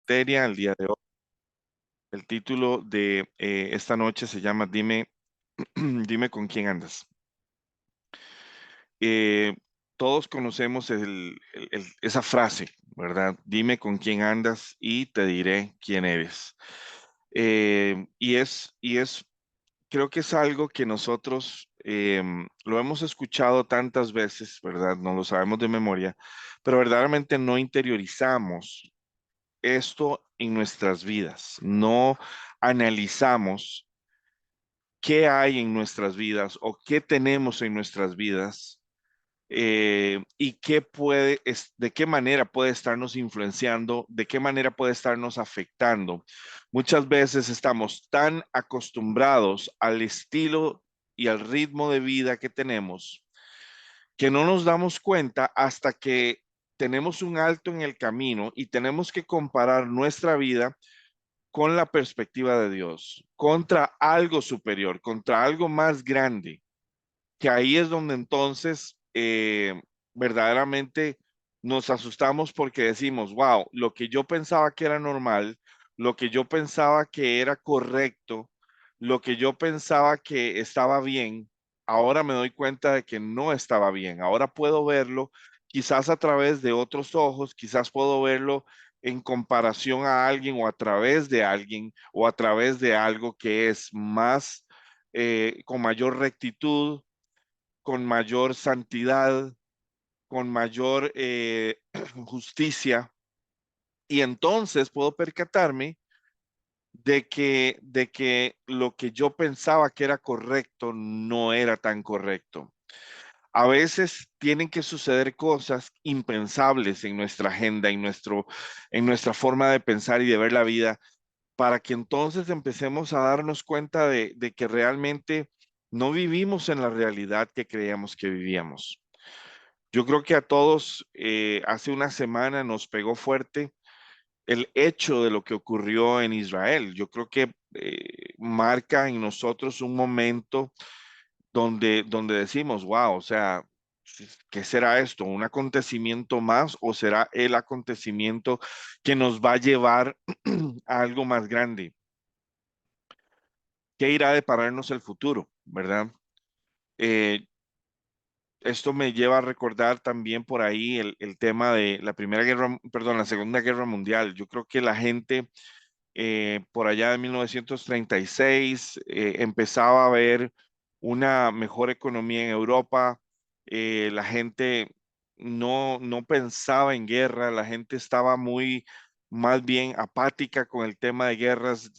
materia el día de hoy. El título de esta noche se llama Dime, dime con quién andas. Eh, Todos conocemos esa frase, ¿verdad? Dime con quién andas y te diré quién eres. Y es, creo que es algo que nosotros lo hemos escuchado tantas veces, ¿verdad? No lo sabemos de memoria, pero verdaderamente no interiorizamos esto en nuestras vidas, no analizamos qué hay en nuestras vidas o qué tenemos en nuestras vidas, y de qué manera puede estarnos influenciando, de qué manera puede estarnos afectando. Muchas veces estamos tan acostumbrados al estilo y al ritmo de vida que tenemos que no nos damos cuenta hasta que tenemos un alto en el camino y tenemos que comparar nuestra vida con la perspectiva de Dios, contra algo superior, contra algo más grande, que ahí es donde entonces verdaderamente nos asustamos porque decimos, wow, lo que yo pensaba que era normal, lo que yo pensaba que era correcto, lo que yo pensaba que estaba bien, ahora me doy cuenta de que no estaba bien. Ahora puedo verlo quizás a través de otros ojos, quizás puedo verlo en comparación a alguien o a través de alguien o a través de algo que es más, con mayor rectitud, con mayor santidad, con mayor justicia, y entonces puedo percatarme de que lo que yo pensaba que era correcto no era tan correcto. A veces tienen que suceder cosas impensables en nuestra agenda, en nuestra forma de pensar y de ver la vida, para que entonces empecemos a darnos cuenta de que realmente no vivimos en la realidad que creíamos que vivíamos. Yo creo que a todos hace una semana nos pegó fuerte el hecho de lo que ocurrió en Israel. Yo creo que marca en nosotros un momento donde decimos, wow, o sea, ¿qué será esto? ¿Un acontecimiento más o será el acontecimiento que nos va a llevar a algo más grande? ¿Qué irá a depararnos el futuro, verdad? Eh, Esto me lleva a recordar también por ahí el tema de la Primera Guerra, perdón, la Segunda Guerra Mundial. Yo creo que la gente por allá de 1936 empezaba a ver una mejor economía en Europa. La gente no pensaba en guerra, la gente estaba muy más bien apática con el tema de guerras.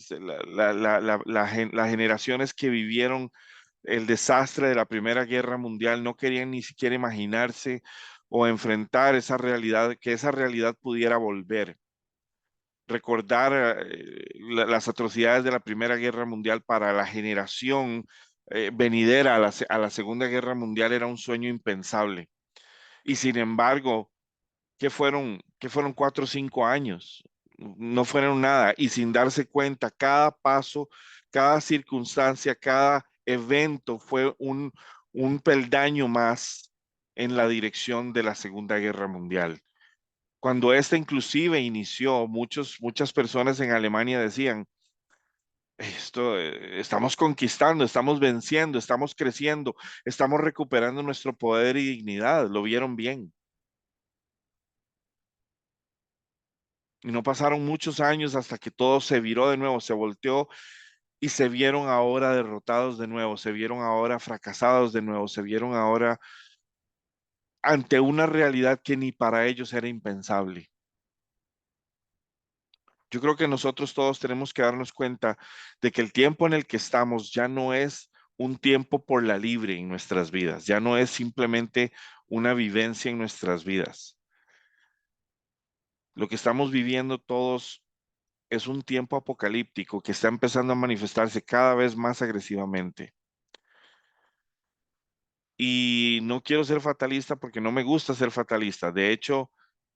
Las generaciones que vivieron el desastre de la Primera Guerra Mundial no querían ni siquiera imaginarse o enfrentar esa realidad, que esa realidad pudiera volver. Recordar las atrocidades de la Primera Guerra Mundial para la generación venidera a la Segunda Guerra Mundial era un sueño impensable. Y sin embargo, ¿qué fueron 4 o 5 años? No fueron nada. Y sin darse cuenta, cada paso, cada circunstancia, cada evento fue un peldaño más en la dirección de la Segunda Guerra Mundial. Cuando esta inclusive inició, muchas personas en Alemania decían, esto, estamos conquistando, estamos venciendo, estamos creciendo, estamos recuperando nuestro poder y dignidad. Lo vieron bien. Y no pasaron muchos años hasta que todo se viró de nuevo, se volteó y se vieron ahora derrotados de nuevo, se vieron ahora fracasados de nuevo, se vieron ahora ante una realidad que ni para ellos era impensable. Yo creo que nosotros todos tenemos que darnos cuenta de que el tiempo en el que estamos ya no es un tiempo por la libre en nuestras vidas, ya no es simplemente una vivencia en nuestras vidas. Lo que estamos viviendo todos es un tiempo apocalíptico que está empezando a manifestarse cada vez más agresivamente. Y no quiero ser fatalista porque no me gusta ser fatalista. De hecho,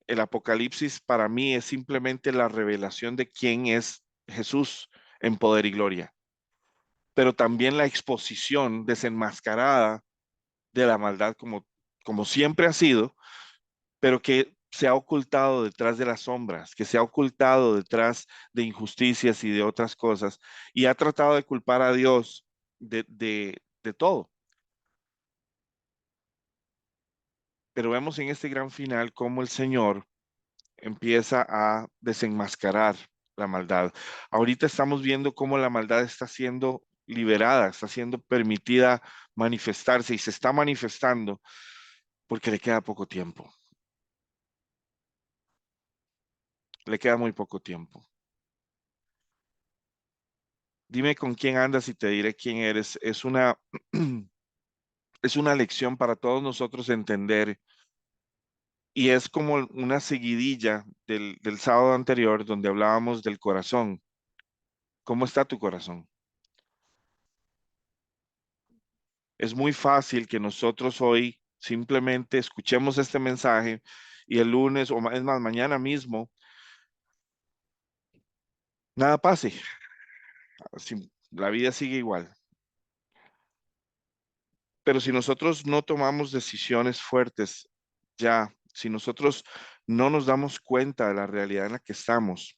el apocalipsis para mí es simplemente la revelación de quién es Jesús en poder y gloria, pero también la exposición desenmascarada de la maldad como siempre ha sido, pero que se ha ocultado detrás de las sombras, que se ha ocultado detrás de injusticias y de otras cosas, y ha tratado de culpar a Dios de todo. Pero vemos en este gran final cómo el Señor empieza a desenmascarar la maldad. Ahorita estamos viendo cómo la maldad está siendo liberada, está siendo permitida manifestarse y se está manifestando porque le queda poco tiempo. Le queda muy poco tiempo. Dime con quién andas y te diré quién eres. Es una lección para todos nosotros entender y es como una seguidilla del sábado anterior donde hablábamos del corazón. ¿Cómo está tu corazón? Es muy fácil que nosotros hoy simplemente escuchemos este mensaje y el lunes o es más, mañana mismo, nada pase. La vida sigue igual. Pero si nosotros no tomamos decisiones fuertes ya, si nosotros no nos damos cuenta de la realidad en la que estamos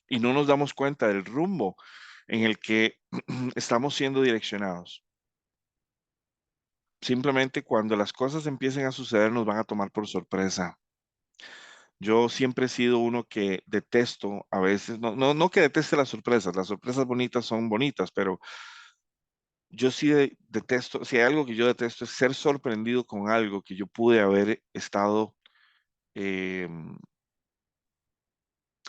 y no nos damos cuenta del rumbo en el que estamos siendo direccionados, simplemente cuando las cosas empiecen a suceder nos van a tomar por sorpresa. Yo siempre he sido uno que detesto a veces, no que deteste las sorpresas bonitas son bonitas, pero yo sí detesto, si hay algo que yo detesto es ser sorprendido con algo que yo pude haber estado eh,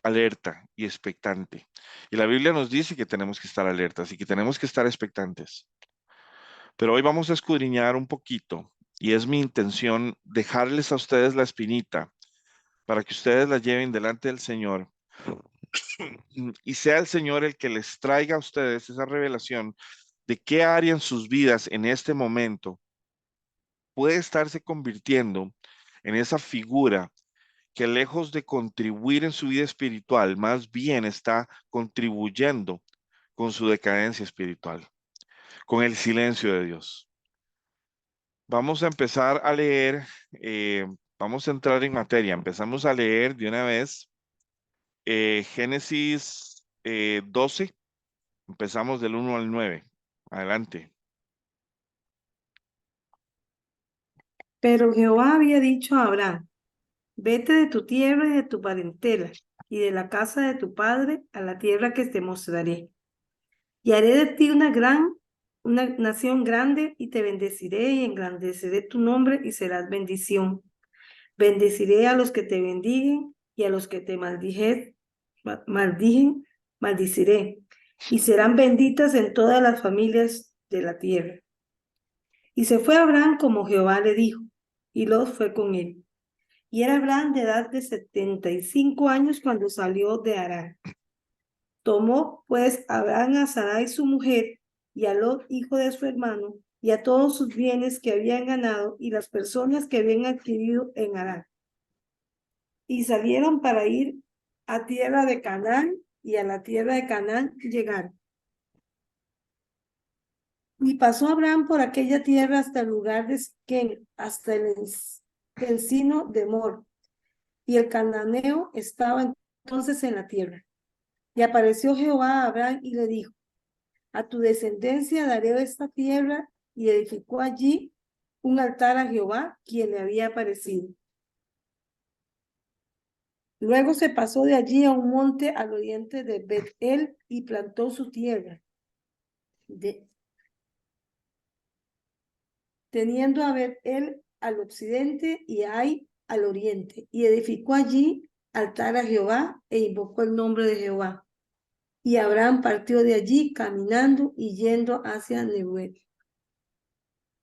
alerta y expectante. Y la Biblia nos dice que tenemos que estar alertas y que tenemos que estar expectantes. Pero hoy vamos a escudriñar un poquito y es mi intención dejarles a ustedes la espinita para que ustedes la lleven delante del Señor y sea el Señor el que les traiga a ustedes esa revelación de qué área en sus vidas en este momento puede estarse convirtiendo en esa figura que lejos de contribuir en su vida espiritual, más bien está contribuyendo con su decadencia espiritual, con el silencio de Dios. Vamos a empezar a leer, vamos a entrar en materia, empezamos a leer de una vez Génesis 12, empezamos del 1 al 9. Adelante. Pero Jehová había dicho a Abraham, vete de tu tierra y de tu parentela y de la casa de tu padre a la tierra que te mostraré. Y haré de ti una nación grande y te bendeciré y engrandeceré tu nombre y serás bendición. Bendeciré a los que te bendiguen y a los que te maldijen, maldiciré. Y serán benditas en todas las familias de la tierra. Y se fue Abraham como Jehová le dijo, y Lot fue con él. Y era Abraham de edad de 75 años cuando salió de Harán. Tomó pues Abraham a Sarai su mujer y a Lot hijo de su hermano y a todos sus bienes que habían ganado y las personas que habían adquirido en Harán. Y salieron para ir a tierra de Canaán y a la tierra de Canaán llegaron. Y pasó Abraham por aquella tierra hasta el lugar de Siquem, hasta el encino de Mor. Y el cananeo estaba entonces en la tierra. Y apareció Jehová a Abraham y le dijo, a tu descendencia daré esta tierra, y edificó allí un altar a Jehová, quien le había aparecido. Luego se pasó de allí a un monte al oriente de Bet-El y plantó su tierra, teniendo a Bet-El al occidente y a Ai al oriente, y edificó allí altar a Jehová e invocó el nombre de Jehová. Y Abraham partió de allí caminando y yendo hacia Nebuel.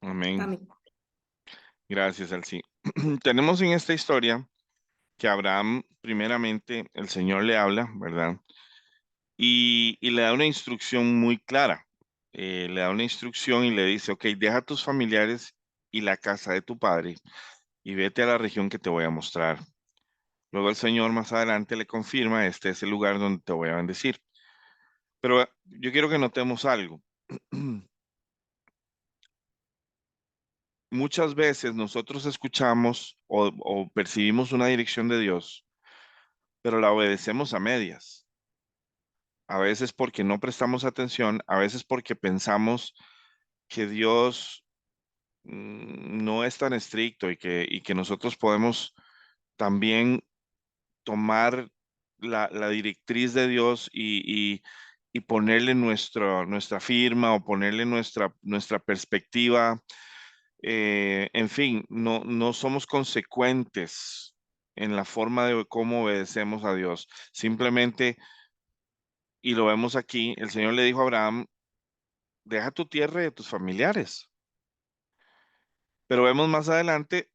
Amén. Amén. Gracias, Alci. Tenemos en esta historia que Abraham, primeramente, el Señor le habla, ¿verdad? Y le da una instrucción muy clara. Le da una instrucción y le dice, ok, deja a tus familiares y la casa de tu padre y vete a la región que te voy a mostrar. Luego el Señor más adelante le confirma, este es el lugar donde te voy a bendecir. Pero yo quiero que notemos algo. muchas veces nosotros escuchamos o percibimos una dirección de Dios, pero la obedecemos a medias. A veces porque no prestamos atención, a veces porque pensamos que Dios no es tan estricto y que nosotros podemos también tomar la directriz de Dios y ponerle nuestra firma o ponerle nuestra perspectiva. En fin, no somos consecuentes en la forma de cómo obedecemos a Dios. Simplemente, y lo vemos aquí, el Señor le dijo a Abraham, deja tu tierra y de tus familiares. Pero vemos más adelante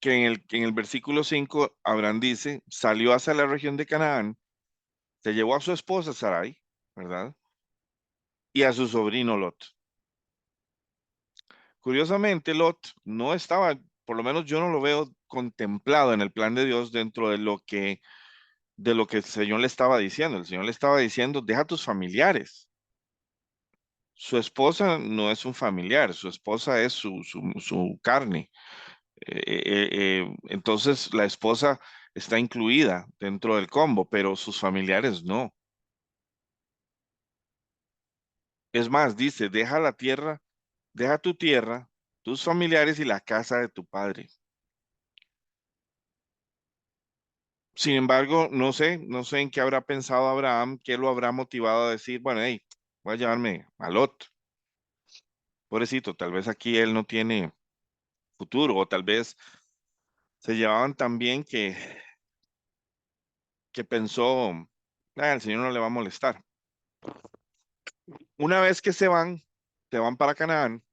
que en el versículo 5 Abraham dice, salió hacia la región de Canaán, se llevó a su esposa Sarai, ¿verdad? Y a su sobrino Lot. Curiosamente, Lot no estaba, por lo menos yo no lo veo contemplado en el plan de Dios dentro de lo que el Señor le estaba diciendo. El Señor le estaba diciendo, deja a tus familiares. Su esposa no es un familiar, su esposa es su carne. Entonces la esposa está incluida dentro del combo, pero sus familiares no. Es más, dice, deja la tierra, deja tu tierra, tus familiares y la casa de tu padre. Sin embargo, no sé en qué habrá pensado Abraham, qué lo habrá motivado a decir, bueno, hey, voy a llevarme a Lot. Pobrecito, tal vez aquí él no tiene futuro, o tal vez se llevaban tan bien que pensó, "Ah, el Señor no le va a molestar". Una vez que se van para Canaán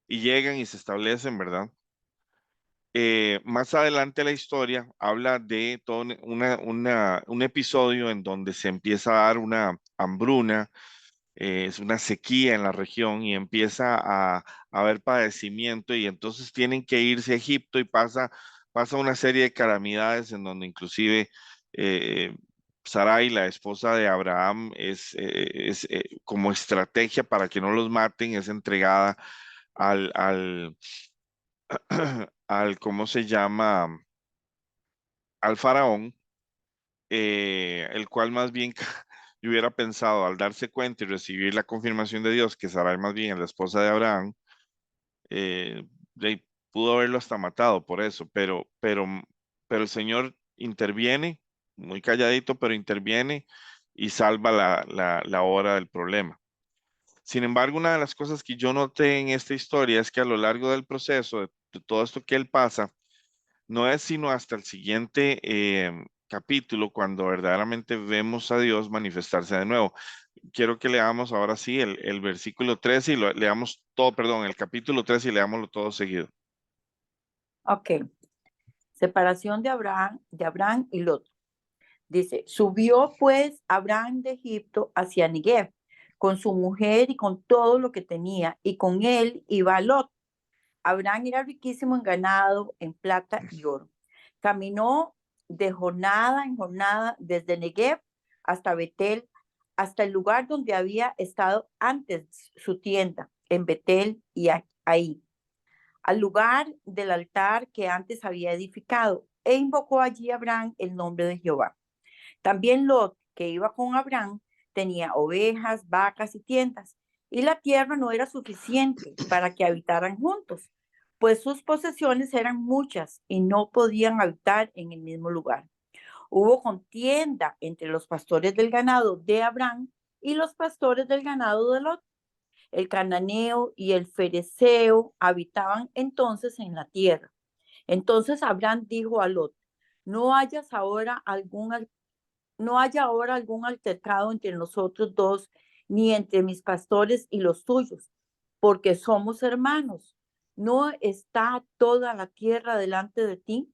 y llegan y se establecen, ¿verdad? Más adelante la historia habla de todo un episodio en donde se empieza a dar una hambruna, es una sequía en la región y empieza a haber padecimiento y entonces tienen que irse a Egipto y pasa una serie de calamidades en donde inclusive eh, Sarai, la esposa de Abraham, como estrategia para que no los maten, es entregada al ¿cómo se llama? Al faraón, el cual más bien yo hubiera pensado al darse cuenta y recibir la confirmación de Dios que Sarai más bien es la esposa de Abraham, de ahí pudo haberlo hasta matado por eso, pero el Señor interviene, muy calladito, pero interviene y salva la hora del problema. Sin embargo, una de las cosas que yo noté en esta historia es que a lo largo del proceso, de todo esto que él pasa, no es sino hasta el siguiente capítulo cuando verdaderamente vemos a Dios manifestarse de nuevo. Quiero que leamos ahora sí el versículo 13 y lo leamos todo, perdón, el capítulo 13 y leámoslo todo seguido. Ok. Separación de Abraham y Lot. Dice, subió pues Abraham de Egipto hacia Negev con su mujer y con todo lo que tenía, y con él iba Lot. Abraham era riquísimo en ganado, en plata y oro. Caminó de jornada en jornada desde Negev hasta Betel, hasta el lugar donde había estado antes su tienda, en Betel y ahí, al lugar del altar que antes había edificado, e invocó allí Abraham el nombre de Jehová. También Lot, que iba con Abraham, tenía ovejas, vacas y tiendas, y la tierra no era suficiente para que habitaran juntos, pues sus posesiones eran muchas y no podían habitar en el mismo lugar. Hubo contienda entre los pastores del ganado de Abraham y los pastores del ganado de Lot. El cananeo y el fereceo habitaban entonces en la tierra. Entonces Abraham dijo a Lot, no hayas ahora algún no haya ahora algún altercado entre nosotros dos, ni entre mis pastores y los tuyos, porque somos hermanos. ¿No está toda la tierra delante de ti?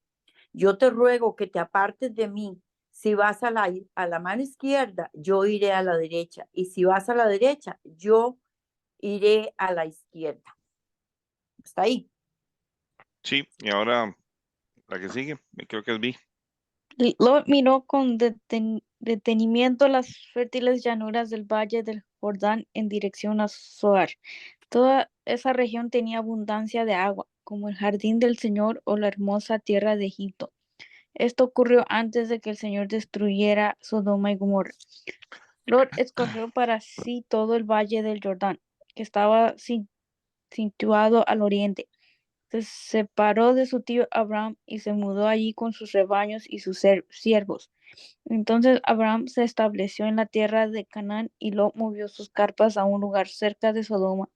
Yo te ruego que te apartes de mí. Si vas a la mano izquierda, yo iré a la derecha. Y si vas a la derecha, yo iré a la izquierda. Hasta ahí. Sí, y ahora la que sigue, creo que es B. Lot miró con detenimiento las fértiles llanuras del valle del Jordán en dirección a Zoar. Toda esa región tenía abundancia de agua, como el jardín del Señor o la hermosa tierra de Egipto. Esto ocurrió antes de que el Señor destruyera Sodoma y Gomorra. Lot escogió para sí todo el valle del Jordán, que estaba situado al oriente. Se separó de su tío Abraham y se mudó allí con sus rebaños y sus siervos. Entonces Abraham se estableció en la tierra de Canaán y Lot movió sus carpas a un lugar cerca de Sodoma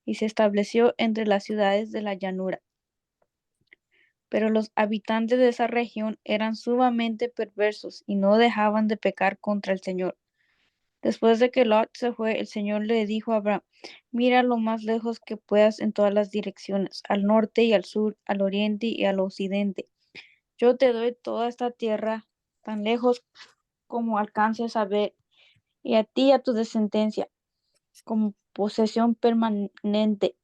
y se estableció entre las ciudades de la llanura. Pero los habitantes de esa región eran sumamente perversos y no dejaban de pecar contra el Señor. Después de que Lot se fue, el Señor le dijo a Abraham: mira lo más lejos que puedas en todas las direcciones, al norte y al sur, al oriente y al occidente. Yo te doy toda esta tierra, tan lejos como alcances a ver, y a ti y a tu descendencia, como posesión permanente,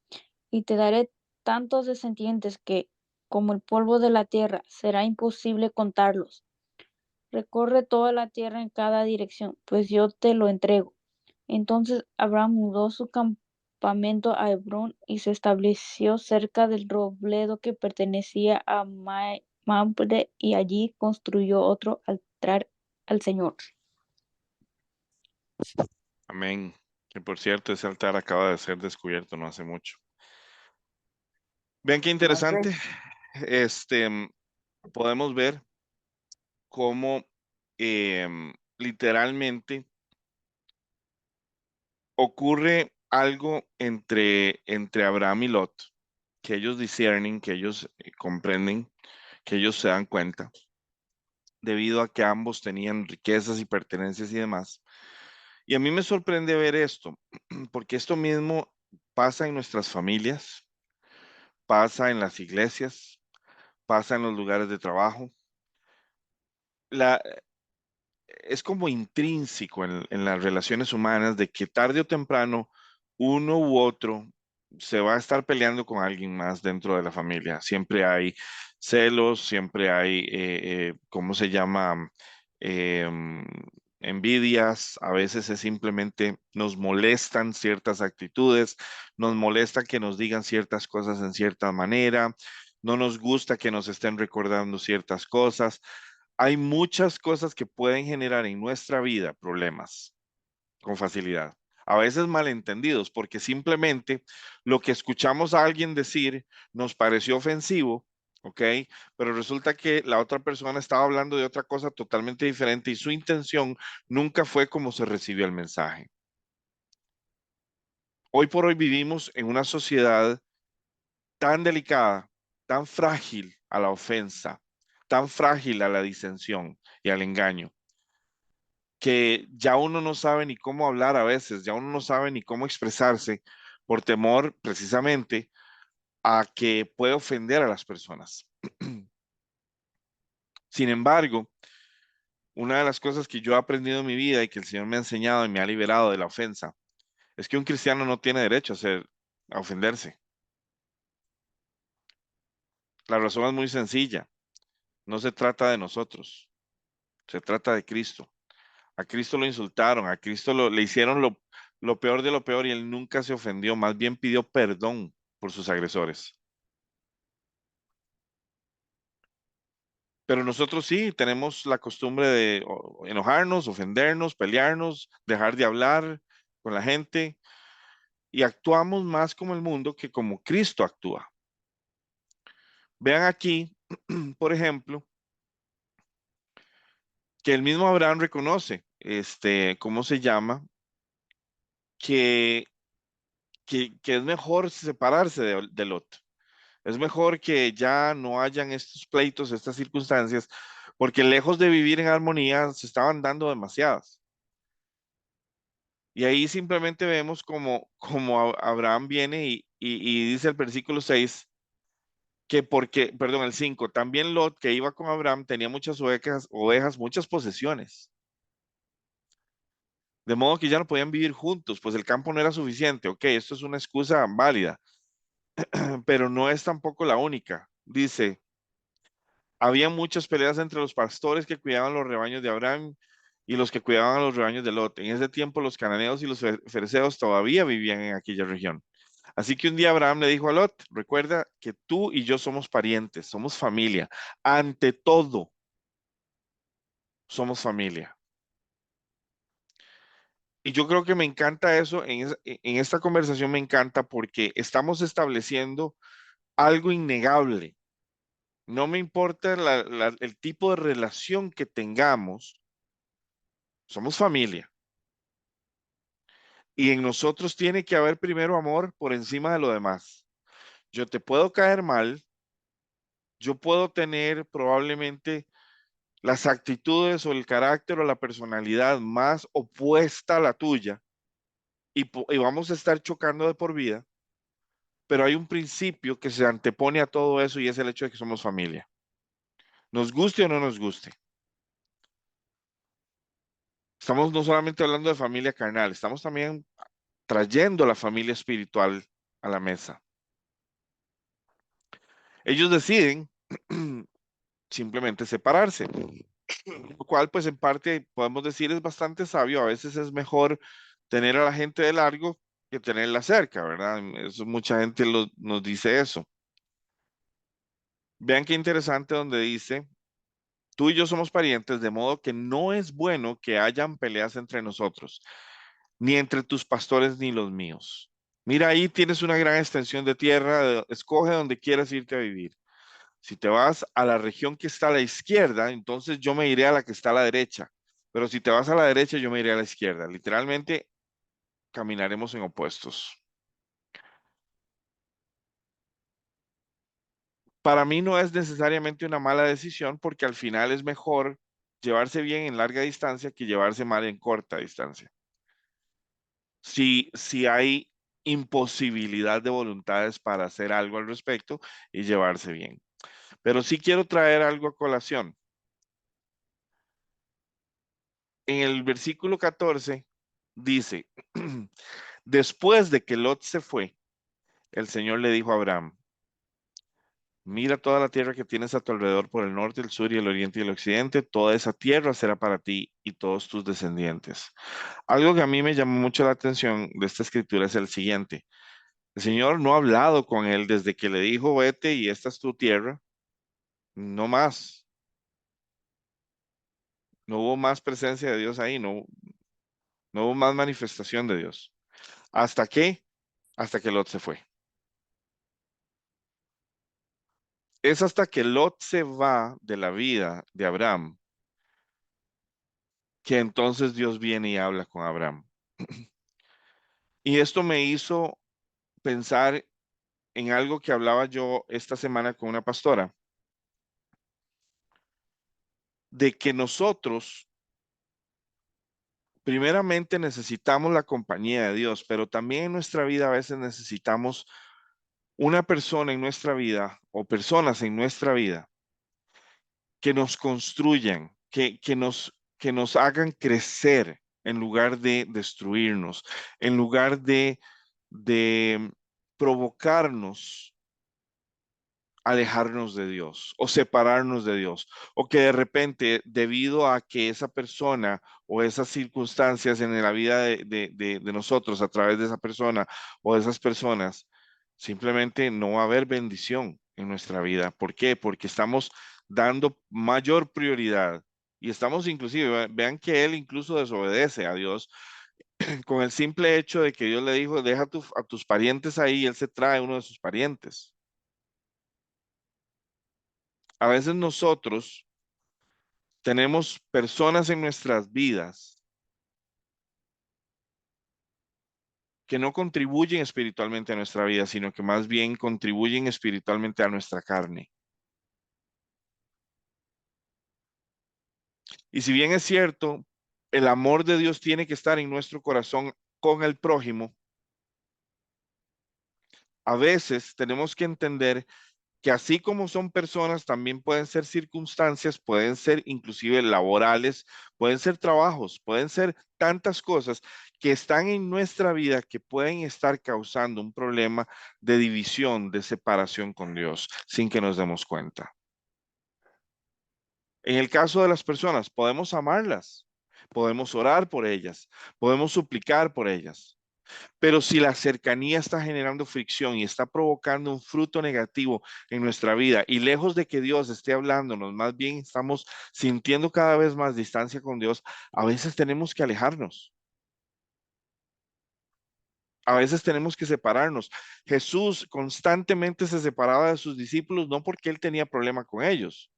y te daré tantos descendientes que, como el polvo de la tierra, será imposible contarlos. Recorre toda la tierra en cada dirección, pues yo te lo entrego. Entonces Abraham mudó su campamento a Hebrón y se estableció cerca del robledo que pertenecía a Mamre, y allí construyó otro altar al Señor. Amén. Que por cierto, ese altar acaba de ser descubierto no hace mucho. Vean qué No sé. interesante. Podemos ver cómo literalmente ocurre algo entre Abraham y Lot, que ellos disciernen, que ellos comprenden, que ellos se dan cuenta, debido a que ambos tenían riquezas y pertenencias y demás. Y a mí me sorprende ver esto, porque esto mismo pasa en nuestras familias, pasa en las iglesias, pasa en los lugares de trabajo. La, es como intrínseco en las relaciones humanas de que tarde o temprano uno u otro se va a estar peleando con alguien más dentro de la familia. Siempre hay celos, siempre hay, ¿cómo se llama? Em, Envidias, a veces es simplemente nos molestan ciertas actitudes, nos molesta que nos digan ciertas cosas en cierta manera, no nos gusta que nos estén recordando ciertas cosas. Hay muchas cosas que pueden generar en nuestra vida problemas con facilidad. A veces malentendidos, porque simplemente lo que escuchamos a alguien decir nos pareció ofensivo, ¿ok? Pero resulta que la otra persona estaba hablando de otra cosa totalmente diferente y su intención nunca fue como se recibió el mensaje. Hoy por hoy vivimos en una sociedad tan delicada, tan frágil a la ofensa, tan frágil a la disensión y al engaño, que ya uno no sabe ni cómo hablar a veces, ya uno no sabe ni cómo expresarse por temor precisamente a que puede ofender a las personas. Sin embargo, una de las cosas que yo he aprendido en mi vida y que el Señor me ha enseñado y me ha liberado de la ofensa es que un cristiano no tiene derecho a ofenderse. La razón es muy sencilla. No se trata de nosotros, se trata de Cristo. A Cristo lo insultaron, a Cristo le hicieron lo peor de lo peor y él nunca se ofendió, más bien pidió perdón por sus agresores. Pero nosotros sí tenemos la costumbre de enojarnos, ofendernos, pelearnos, dejar de hablar con la gente y actuamos más como el mundo que como Cristo actúa. Vean aquí, por ejemplo, que el mismo Abraham reconoce, ¿cómo se llama? Que, que es mejor separarse de Lot. Es mejor que ya no hayan estos pleitos, estas circunstancias, porque lejos de vivir en armonía, se estaban dando demasiadas. Y ahí simplemente vemos como Abraham viene y dice el versículo 6 que porque, perdón, el 5 también Lot, que iba con Abraham, tenía muchas ovejas, muchas posesiones. De modo que ya no podían vivir juntos, pues el campo no era suficiente. Ok, esto es una excusa válida, pero no es tampoco la única. Dice, había muchas peleas entre los pastores que cuidaban los rebaños de Abraham y los que cuidaban a los rebaños de Lot. En ese tiempo los cananeos y los fereceos todavía vivían en aquella región. Así que un día Abraham le dijo a Lot, recuerda que tú y yo somos parientes, somos familia. Ante todo, somos familia. Y yo creo que me encanta eso, en esta conversación me encanta porque estamos estableciendo algo innegable. No me importa el tipo de relación que tengamos, somos familia. Y en nosotros tiene que haber primero amor por encima de lo demás. Yo te puedo caer mal, yo puedo tener probablemente las actitudes o el carácter o la personalidad más opuesta a la tuya y vamos a estar chocando de por vida, pero hay un principio que se antepone a todo eso y es el hecho de que somos familia. Nos guste o no nos guste. Estamos no solamente hablando de familia carnal, estamos también trayendo la familia espiritual a la mesa. Ellos deciden simplemente separarse, lo cual pues en parte podemos decir es bastante sabio. A veces es mejor tener a la gente de largo que tenerla cerca, ¿verdad? Eso, mucha gente nos dice eso. Vean qué interesante donde dice, tú y yo somos parientes, de modo que no es bueno que hayan peleas entre nosotros, ni entre tus pastores ni los míos. Mira, ahí tienes una gran extensión de tierra, escoge donde quieras irte a vivir. Si te vas a la región que está a la izquierda, entonces yo me iré a la que está a la derecha. Pero si te vas a la derecha, yo me iré a la izquierda. Literalmente, caminaremos en opuestos. Para mí no es necesariamente una mala decisión porque al final es mejor llevarse bien en larga distancia que llevarse mal en corta distancia. Si hay imposibilidad de voluntades para hacer algo al respecto y llevarse bien. Pero sí quiero traer algo a colación. En el versículo 14 dice, después de que Lot se fue, el Señor le dijo a Abraham, mira toda la tierra que tienes a tu alrededor por el norte, el sur y el oriente y el occidente, toda esa tierra será para ti y todos tus descendientes. Algo que a mí me llamó mucho la atención de esta escritura es el siguiente. El Señor no ha hablado con él desde que le dijo, vete y esta es tu tierra, no más. No hubo más presencia de Dios ahí, no hubo más manifestación de Dios. ¿Hasta qué? Hasta que Lot se fue. Es hasta que Lot se va de la vida de Abraham que entonces Dios viene y habla con Abraham. Y esto me hizo pensar en algo que hablaba yo esta semana con una pastora, de que nosotros primeramente necesitamos la compañía de Dios, pero también en nuestra vida a veces necesitamos una persona en nuestra vida o personas en nuestra vida que nos construyan, que nos hagan crecer en lugar de destruirnos, en lugar de provocarnos alejarnos de Dios o separarnos de Dios, o que de repente, debido a que esa persona o esas circunstancias en la vida de nosotros a través de esa persona o de esas personas, simplemente no va a haber bendición en nuestra vida. ¿Por qué? Porque estamos dando mayor prioridad y estamos inclusive, vean que él incluso desobedece a Dios con el simple hecho de que Dios le dijo, deja a tus parientes ahí, y él se trae uno de sus parientes. A veces nosotros tenemos personas en nuestras vidas que no contribuyen espiritualmente a nuestra vida, sino que más bien contribuyen espiritualmente a nuestra carne. Y si bien es cierto, el amor de Dios tiene que estar en nuestro corazón con el prójimo, a veces tenemos que entender que así como son personas, también pueden ser circunstancias, pueden ser inclusive laborales, pueden ser trabajos, pueden ser tantas cosas que están en nuestra vida que pueden estar causando un problema de división, de separación con Dios, sin que nos demos cuenta. En el caso de las personas, podemos amarlas, podemos orar por ellas, podemos suplicar por ellas, Pero si la cercanía está generando fricción y está provocando un fruto negativo en nuestra vida, y lejos de que Dios esté hablándonos, más bien estamos sintiendo cada vez más distancia con Dios, a veces tenemos que alejarnos. A veces tenemos que separarnos. Jesús constantemente se separaba de sus discípulos, no porque él tenía problema con ellos,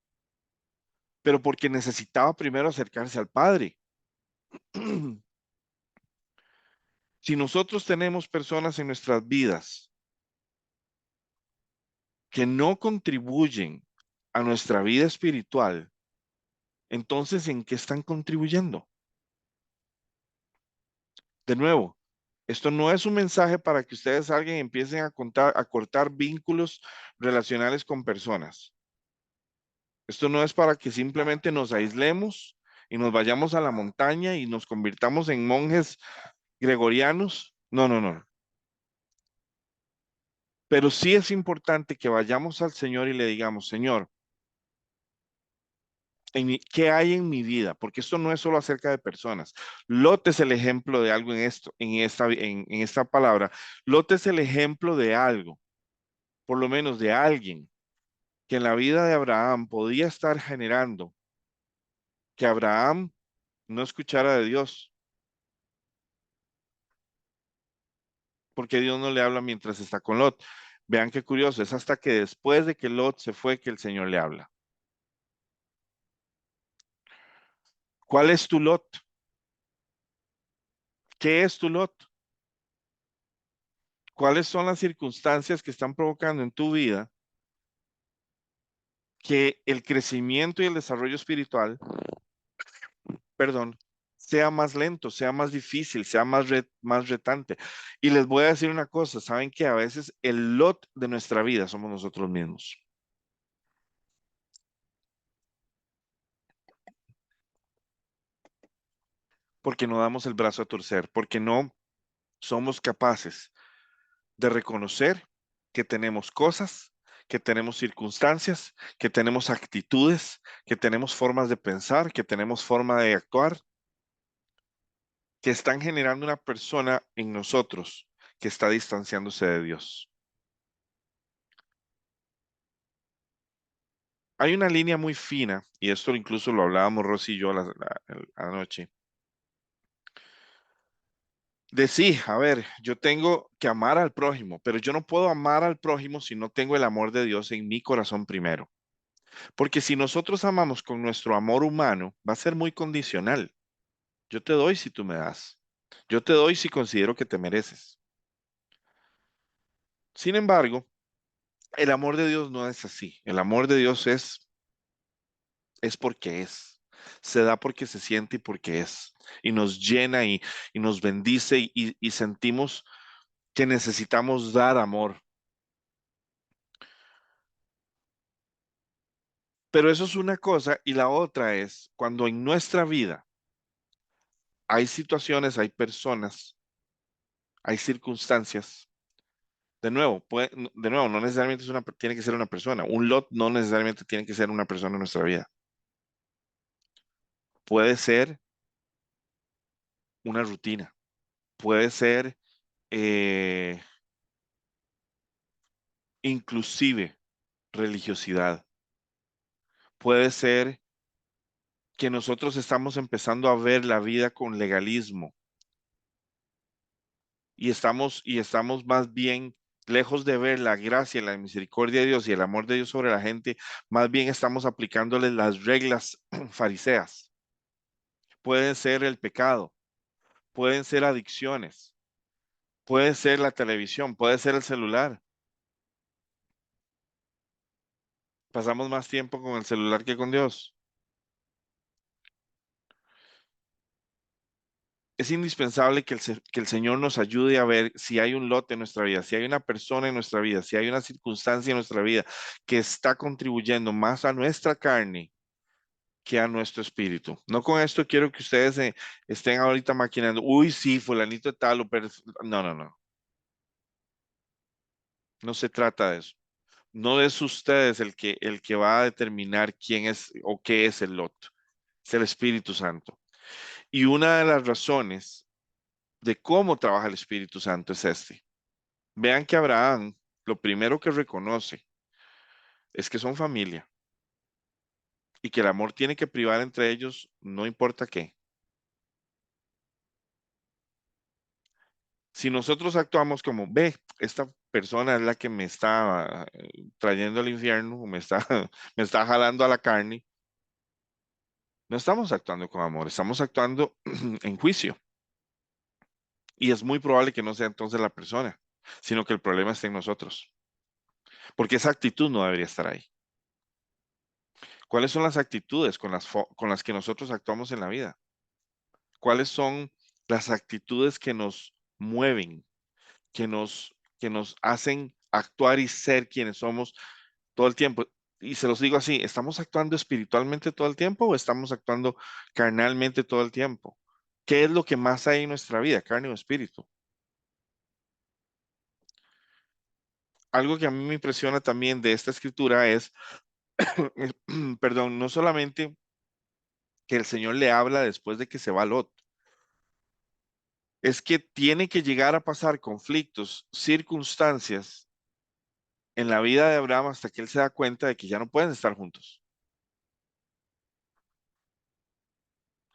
pero porque necesitaba primero acercarse al Padre. Si nosotros tenemos personas en nuestras vidas que no contribuyen a nuestra vida espiritual, entonces, ¿en qué están contribuyendo? De nuevo, esto no es un mensaje para que ustedes salgan y empiecen a cortar vínculos relacionales con personas. Esto no es para que simplemente nos aislemos y nos vayamos a la montaña y nos convirtamos en monjes gregorianos. No, no, no. Pero sí es importante que vayamos al Señor y le digamos, Señor, ¿qué hay en mi vida? Porque esto no es solo acerca de personas. Lot es el ejemplo de algo en esto, en esta palabra. Lot es el ejemplo de algo, por lo menos de alguien que en la vida de Abraham podía estar generando que Abraham no escuchara de Dios, porque Dios no le habla mientras está con Lot. Vean qué curioso, es hasta que después de que Lot se fue que el Señor le habla. ¿Cuál es tu Lot? ¿Qué es tu Lot? ¿Cuáles son las circunstancias que están provocando en tu vida que el crecimiento y el desarrollo espiritual, perdón, sea más lento, sea más difícil, sea más retante? Y les voy a decir una cosa, saben que a veces el Lot de nuestra vida somos nosotros mismos. Porque no damos el brazo a torcer, porque no somos capaces de reconocer que tenemos cosas, que tenemos circunstancias, que tenemos actitudes, que tenemos formas de pensar, que tenemos forma de actuar, que están generando una persona en nosotros que está distanciándose de Dios. Hay una línea muy fina, y esto incluso lo hablábamos Rosy y yo anoche, de sí, a ver, yo tengo que amar al prójimo, pero yo no puedo amar al prójimo si no tengo el amor de Dios en mi corazón primero. Porque si nosotros amamos con nuestro amor humano, va a ser muy condicional. Yo te doy si tú me das. Yo te doy si considero que te mereces. Sin embargo, el amor de Dios no es así. El amor de Dios es porque es. Se da porque se siente y porque es. Y nos llena y nos bendice y sentimos que necesitamos dar amor. Pero eso es una cosa y la otra es cuando en nuestra vida hay situaciones, hay personas, hay circunstancias. De nuevo, no necesariamente tiene que ser una persona. Un lot no necesariamente tiene que ser una persona en nuestra vida. Puede ser una rutina, puede ser eh, inclusive religiosidad, puede ser que nosotros estamos empezando a ver la vida con legalismo y estamos más bien lejos de ver la gracia, la misericordia de Dios y el amor de Dios sobre la gente, más bien estamos aplicándole las reglas fariseas. Pueden ser el pecado, pueden ser adicciones, puede ser la televisión, puede ser el celular. Pasamos más tiempo con el celular que con Dios. Es indispensable que el Señor nos ayude a ver si hay un lote en nuestra vida, si hay una persona en nuestra vida, si hay una circunstancia en nuestra vida que está contribuyendo más a nuestra carne que a nuestro espíritu. No con esto quiero que ustedes estén ahorita maquinando, uy, sí, fulanito de tal, no, no, no. No se trata de eso. No es ustedes el que va a determinar quién es o qué es el Lot. Es el Espíritu Santo. Y una de las razones de cómo trabaja el Espíritu Santo es este. Vean que Abraham, lo primero que reconoce es que son familia y que el amor tiene que privar entre ellos, no importa qué. Si nosotros actuamos como, ve, esta persona es la que me está trayendo al infierno, o me está jalando a la carne, no estamos actuando con amor, estamos actuando en juicio. Y es muy probable que no sea entonces la persona, sino que el problema está en nosotros. Porque esa actitud no debería estar ahí. ¿Cuáles son las actitudes con las que nosotros actuamos en la vida? ¿Cuáles son las actitudes que nos mueven, que nos hacen actuar y ser quienes somos todo el tiempo? Y se los digo así, ¿estamos actuando espiritualmente todo el tiempo o estamos actuando carnalmente todo el tiempo? ¿Qué es lo que más hay en nuestra vida, carne o espíritu? Algo que a mí me impresiona también de esta escritura es, perdón, no solamente que el Señor le habla después de que se va Lot, es que tiene que llegar a pasar conflictos, circunstancias en la vida de Abraham hasta que él se da cuenta de que ya no pueden estar juntos.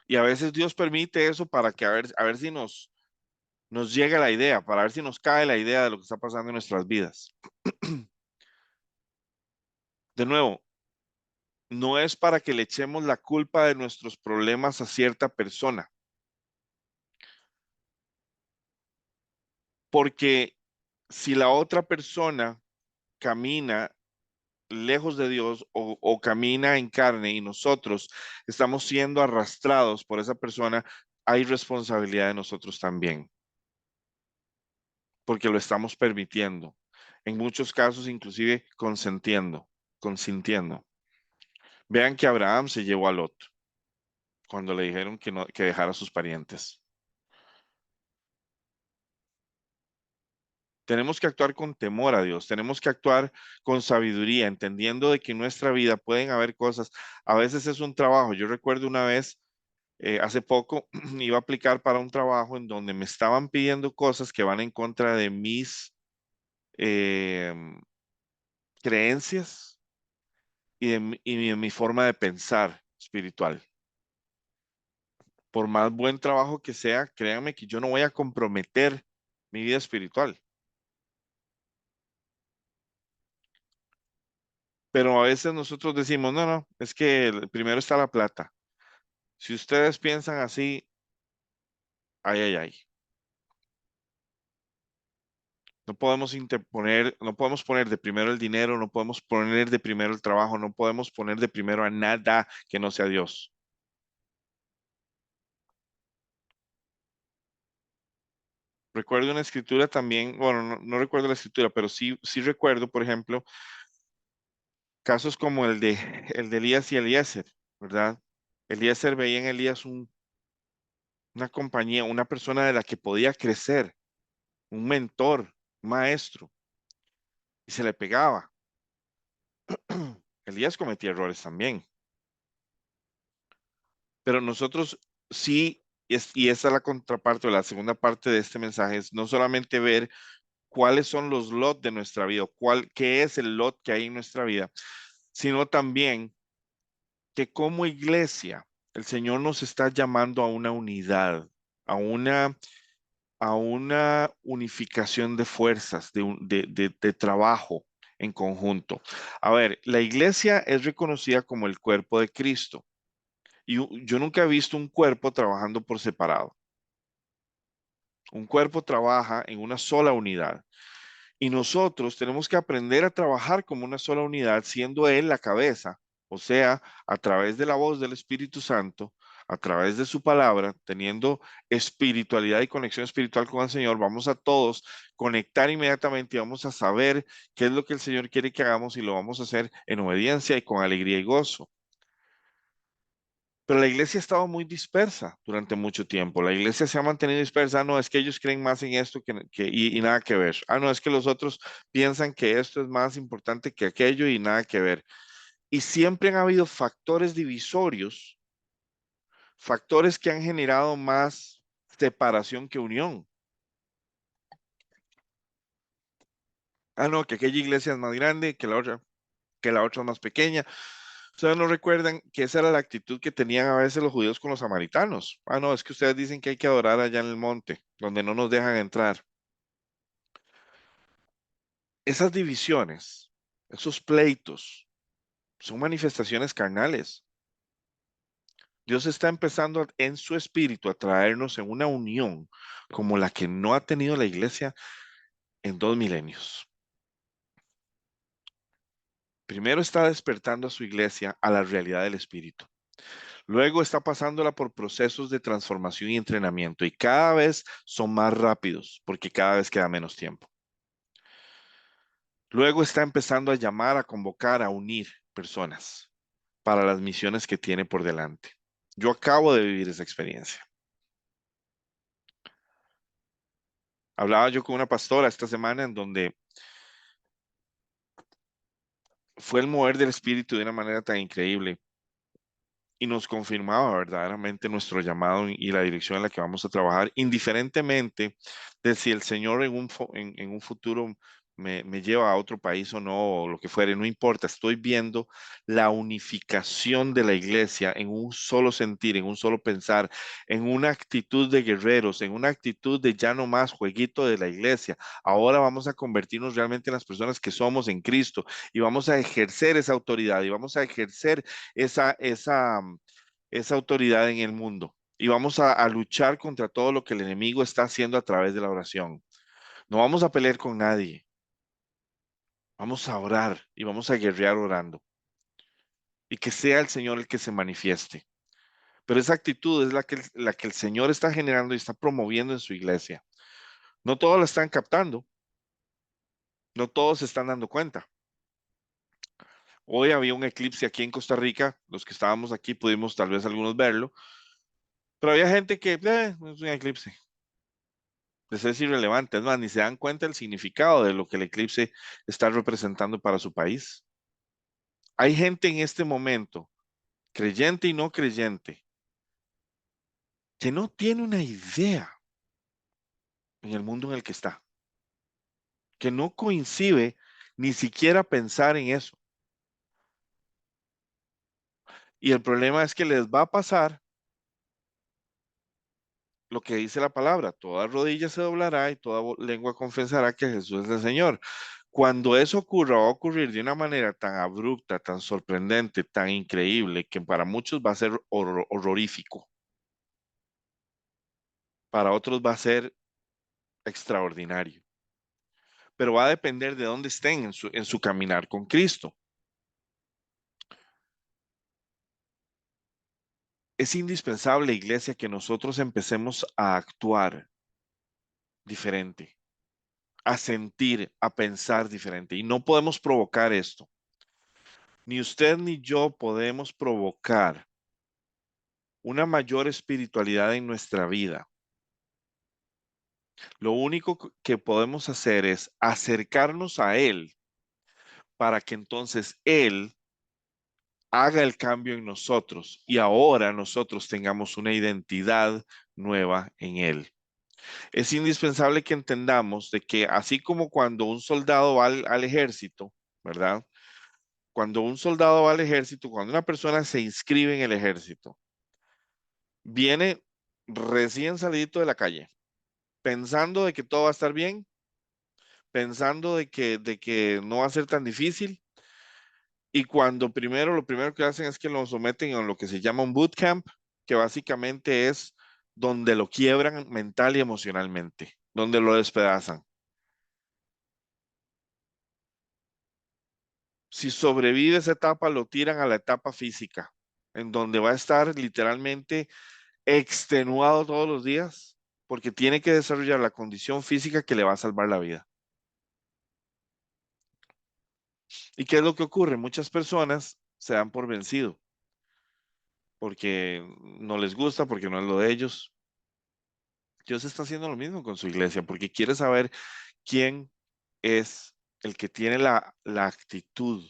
Y a veces Dios permite eso para que a ver si nos llega la idea, para ver si nos cae la idea de lo que está pasando en nuestras vidas. De nuevo, no es para que le echemos la culpa de nuestros problemas a cierta persona, porque si la otra persona camina lejos de Dios o camina en carne y nosotros estamos siendo arrastrados por esa persona, hay responsabilidad de nosotros también, porque lo estamos permitiendo. En muchos casos, inclusive consintiendo. Vean que Abraham se llevó a Lot cuando le dijeron que, no, que dejara a sus parientes. Tenemos que actuar con temor a Dios, tenemos que actuar con sabiduría, entendiendo de que en nuestra vida pueden haber cosas. A veces es un trabajo. Yo recuerdo una vez, hace poco, iba a aplicar para un trabajo en donde me estaban pidiendo cosas que van en contra de mis eh, creencias y de mi forma de pensar espiritual. Por más buen trabajo que sea, créanme que yo no voy a comprometer mi vida espiritual. Pero a veces nosotros decimos, no, no, es que primero está la plata. Si ustedes piensan así, ay, ay, ay. No podemos interponer, no podemos poner de primero el dinero, no podemos poner de primero el trabajo, no podemos poner de primero a nada que no sea Dios. Recuerdo una escritura también, bueno, no recuerdo la escritura, pero sí recuerdo, por ejemplo, casos como el de Elías y Eliezer, ¿verdad? Eliezer veía en Elías una compañía, una persona de la que podía crecer, un mentor, un maestro, y se le pegaba. Elías cometía errores también, pero nosotros sí, y esa es la contraparte o la segunda parte de este mensaje, es no solamente ver cuáles son los lot de nuestra vida, qué es el lot que hay en nuestra vida, sino también que como iglesia el Señor nos está llamando a una unidad, a una unificación de fuerzas, de trabajo en conjunto. A ver, la iglesia es reconocida como el cuerpo de Cristo. Y yo nunca he visto un cuerpo trabajando por separado. Un cuerpo trabaja en una sola unidad. Y nosotros tenemos que aprender a trabajar como una sola unidad, siendo Él la cabeza, o sea, a través de la voz del Espíritu Santo, a través de su palabra, teniendo espiritualidad y conexión espiritual con el Señor, vamos a todos conectar inmediatamente y vamos a saber qué es lo que el Señor quiere que hagamos y lo vamos a hacer en obediencia y con alegría y gozo. Pero la iglesia ha estado muy dispersa durante mucho tiempo. La iglesia se ha mantenido dispersa. Ah, no, es que ellos creen más en esto y nada que ver. Ah, no, es que los otros piensan que esto es más importante que aquello y nada que ver. Y siempre han habido factores divisorios, factores que han generado más separación que unión. Ah, no, que aquella iglesia es más grande que la otra es más pequeña. Ustedes no recuerdan que esa era la actitud que tenían a veces los judíos con los samaritanos. Ah, no, es que ustedes dicen que hay que adorar allá en el monte, donde no nos dejan entrar. Esas divisiones, esos pleitos, son manifestaciones carnales. Dios está empezando en su espíritu a traernos en una unión como la que no ha tenido la iglesia en 2 milenios. Primero está despertando a su iglesia a la realidad del espíritu. Luego está pasándola por procesos de transformación y entrenamiento y cada vez son más rápidos porque cada vez queda menos tiempo. Luego está empezando a llamar, a convocar, a unir personas para las misiones que tiene por delante. Yo acabo de vivir esa experiencia. Hablaba yo con una pastora esta semana en donde fue el mover del espíritu de una manera tan increíble y nos confirmaba verdaderamente nuestro llamado y la dirección en la que vamos a trabajar, indiferentemente de si el Señor en un futuro me lleva a otro país o no, o lo que fuere, no importa, estoy viendo la unificación de la iglesia en un solo sentir, en un solo pensar, en una actitud de guerreros, en una actitud de ya no más jueguito de la iglesia. Ahora vamos a convertirnos realmente en las personas que somos en Cristo y vamos a ejercer esa autoridad y vamos a ejercer esa autoridad en el mundo. Y vamos a luchar contra todo lo que el enemigo está haciendo a través de la oración. No vamos a pelear con nadie. Vamos a orar y vamos a guerrear orando. Y que sea el Señor el que se manifieste. Pero esa actitud es la que el Señor está generando y está promoviendo en su iglesia. No todos la están captando. No todos se están dando cuenta. Hoy había un eclipse aquí en Costa Rica. Los que estábamos aquí pudimos tal vez algunos verlo. Pero había gente que es un eclipse. Es irrelevante, es más, ni se dan cuenta del significado de lo que el eclipse está representando para su país. Hay gente en este momento, creyente y no creyente, que no tiene una idea en el mundo en el que está, que no coincide ni siquiera pensar en eso. Y el problema es que les va a pasar lo que dice la palabra, toda rodilla se doblará y toda lengua confesará que Jesús es el Señor. Cuando eso ocurra, va a ocurrir de una manera tan abrupta, tan sorprendente, tan increíble, que para muchos va a ser horrorífico. Para otros va a ser extraordinario. Pero va a depender de dónde estén en su caminar con Cristo. Es indispensable, iglesia, que nosotros empecemos a actuar diferente, a sentir, a pensar diferente. Y no podemos provocar esto. Ni usted ni yo podemos provocar una mayor espiritualidad en nuestra vida. Lo único que podemos hacer es acercarnos a Él para que entonces Él haga el cambio en nosotros y ahora nosotros tengamos una identidad nueva en Él. Es indispensable que entendamos de que así como cuando un soldado va al ejército, ¿verdad? Cuando un soldado va al ejército, cuando una persona se inscribe en el ejército, viene recién salidito de la calle, pensando de que todo va a estar bien, pensando de que no va a ser tan difícil. Y cuando lo primero que hacen es que lo someten a lo que se llama un bootcamp, que básicamente es donde lo quiebran mental y emocionalmente, donde lo despedazan. Si sobrevive esa etapa, lo tiran a la etapa física, en donde va a estar literalmente extenuado todos los días, porque tiene que desarrollar la condición física que le va a salvar la vida. ¿Y qué es lo que ocurre? Muchas personas se dan por vencido porque no les gusta, porque no es lo de ellos. Dios está haciendo lo mismo con su iglesia, porque quiere saber quién es el que tiene la actitud,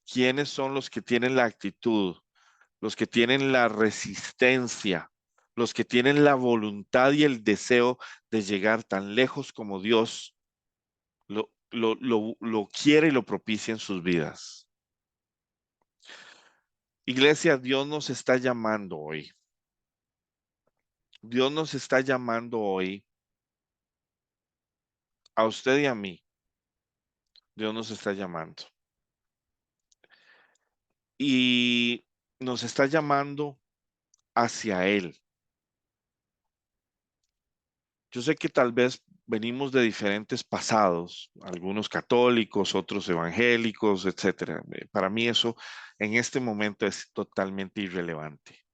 quiénes son los que tienen la actitud, los que tienen la resistencia, los que tienen la voluntad y el deseo de llegar tan lejos como Dios lo quiere y lo propicia en sus vidas. Iglesia, Dios nos está llamando hoy. Dios nos está llamando hoy a usted y a mí. Dios nos está llamando. Y nos está llamando hacia Él. Yo sé que tal vez venimos de diferentes pasados, algunos católicos, otros evangélicos, etcétera. Para mí eso en este momento es totalmente irrelevante.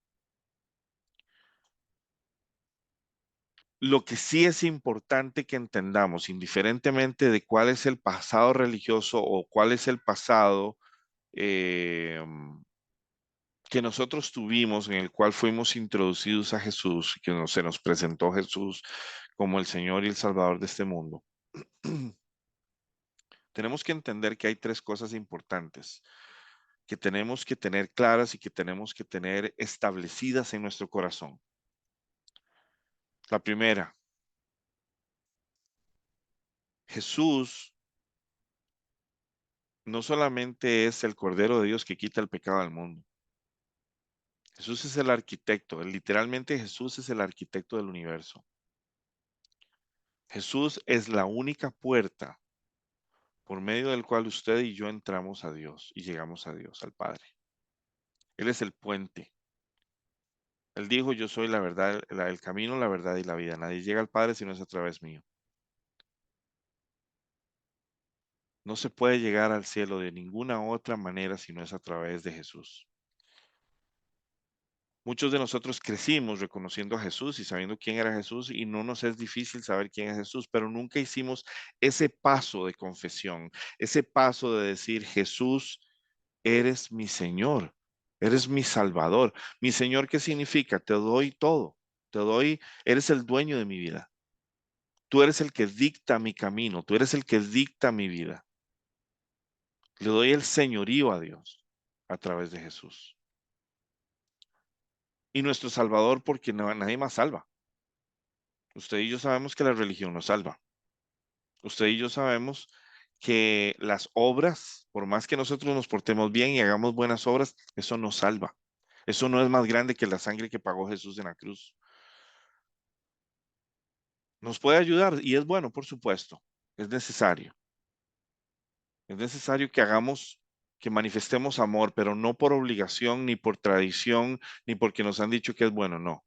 Lo que sí es importante que entendamos, indiferentemente de cuál es el pasado religioso o cuál es el pasado eh, que nosotros tuvimos, en el cual fuimos introducidos a Jesús, que se nos presentó Jesús como el Señor y el Salvador de este mundo. Tenemos que entender que hay tres cosas importantes que tenemos que tener claras y que tenemos que tener establecidas en nuestro corazón. La primera, Jesús no solamente es el Cordero de Dios que quita el pecado del mundo. Jesús es el arquitecto, literalmente Jesús es el arquitecto del universo. Jesús es la única puerta por medio del cual usted y yo entramos a Dios y llegamos a Dios, al Padre. Él es el puente. Él dijo, yo soy la verdad, el camino, la verdad y la vida. Nadie llega al Padre si no es a través mío. No se puede llegar al cielo de ninguna otra manera si no es a través de Jesús. Muchos de nosotros crecimos reconociendo a Jesús y sabiendo quién era Jesús y no nos es difícil saber quién es Jesús, pero nunca hicimos ese paso de confesión, ese paso de decir, Jesús, eres mi Señor, eres mi Salvador. Mi Señor, ¿qué significa? Te doy todo, te doy, eres el dueño de mi vida. Tú eres el que dicta mi camino, tú eres el que dicta mi vida. Le doy el señorío a Dios a través de Jesús. Y nuestro Salvador, porque nadie más salva. Usted y yo sabemos que la religión nos salva. Usted y yo sabemos que las obras, por más que nosotros nos portemos bien y hagamos buenas obras, eso nos salva. Eso no es más grande que la sangre que pagó Jesús en la cruz. Nos puede ayudar y es bueno, por supuesto. Es necesario. Es necesario que hagamos, que manifestemos amor, pero no por obligación, ni por tradición, ni porque nos han dicho que es bueno, no.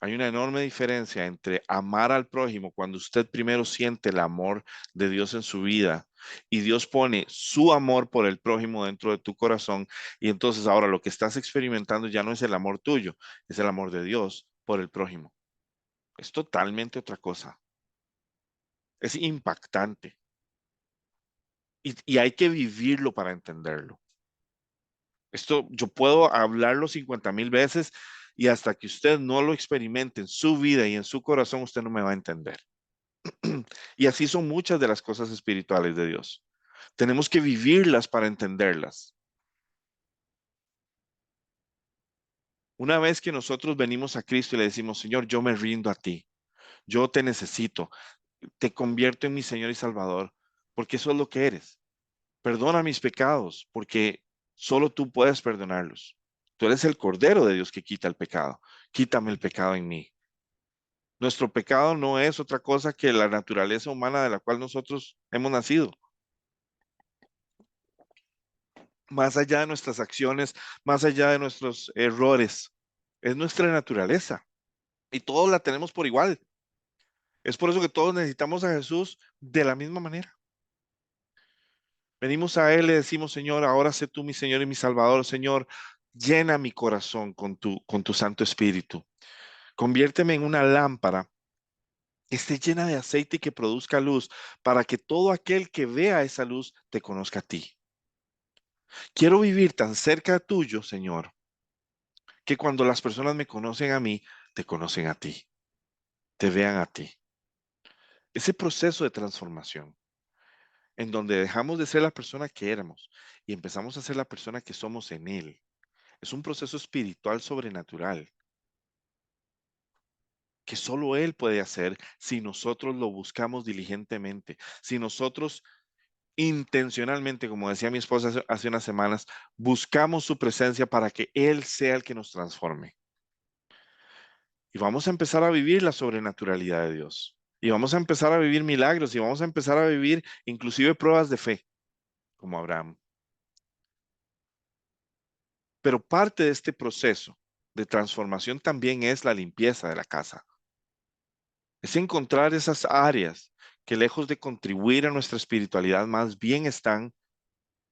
Hay una enorme diferencia entre amar al prójimo cuando usted primero siente el amor de Dios en su vida y Dios pone su amor por el prójimo dentro de tu corazón y entonces ahora lo que estás experimentando ya no es el amor tuyo, es el amor de Dios por el prójimo. Es totalmente otra cosa. Es impactante y hay que vivirlo para entenderlo. Esto yo puedo hablarlo 50,000 veces y hasta que usted no lo experimente en su vida y en su corazón, usted no me va a entender. Y así son muchas de las cosas espirituales de Dios. Tenemos que vivirlas para entenderlas. Una vez que nosotros venimos a Cristo y le decimos, Señor, yo me rindo a ti, yo te necesito, te convierto en mi Señor y Salvador, porque eso es lo que eres. Perdona mis pecados, porque solo tú puedes perdonarlos. Tú eres el Cordero de Dios que quita el pecado. Quítame el pecado en mí. Nuestro pecado no es otra cosa que la naturaleza humana de la cual nosotros hemos nacido. Más allá de nuestras acciones, más allá de nuestros errores, es nuestra naturaleza y todos la tenemos por igual. Es por eso que todos necesitamos a Jesús de la misma manera. Venimos a Él, le decimos, Señor, ahora sé tú mi Señor y mi Salvador, Señor, llena mi corazón con tu Santo Espíritu. Conviérteme en una lámpara que esté llena de aceite y que produzca luz para que todo aquel que vea esa luz te conozca a ti. Quiero vivir tan cerca tuyo, Señor, que cuando las personas me conocen a mí, te conocen a ti, te vean a ti. Ese proceso de transformación, en donde dejamos de ser la persona que éramos y empezamos a ser la persona que somos en Él, es un proceso espiritual sobrenatural. que solo Él puede hacer si nosotros lo buscamos diligentemente, si nosotros intencionalmente, como decía mi esposa hace unas semanas, buscamos su presencia para que Él sea el que nos transforme. Y vamos a empezar a vivir la sobrenaturalidad de Dios. Y vamos a empezar a vivir milagros y vamos a empezar a vivir inclusive pruebas de fe, como Abraham. Pero parte de este proceso de transformación también es la limpieza de la casa. Es encontrar esas áreas que lejos de contribuir a nuestra espiritualidad, más bien están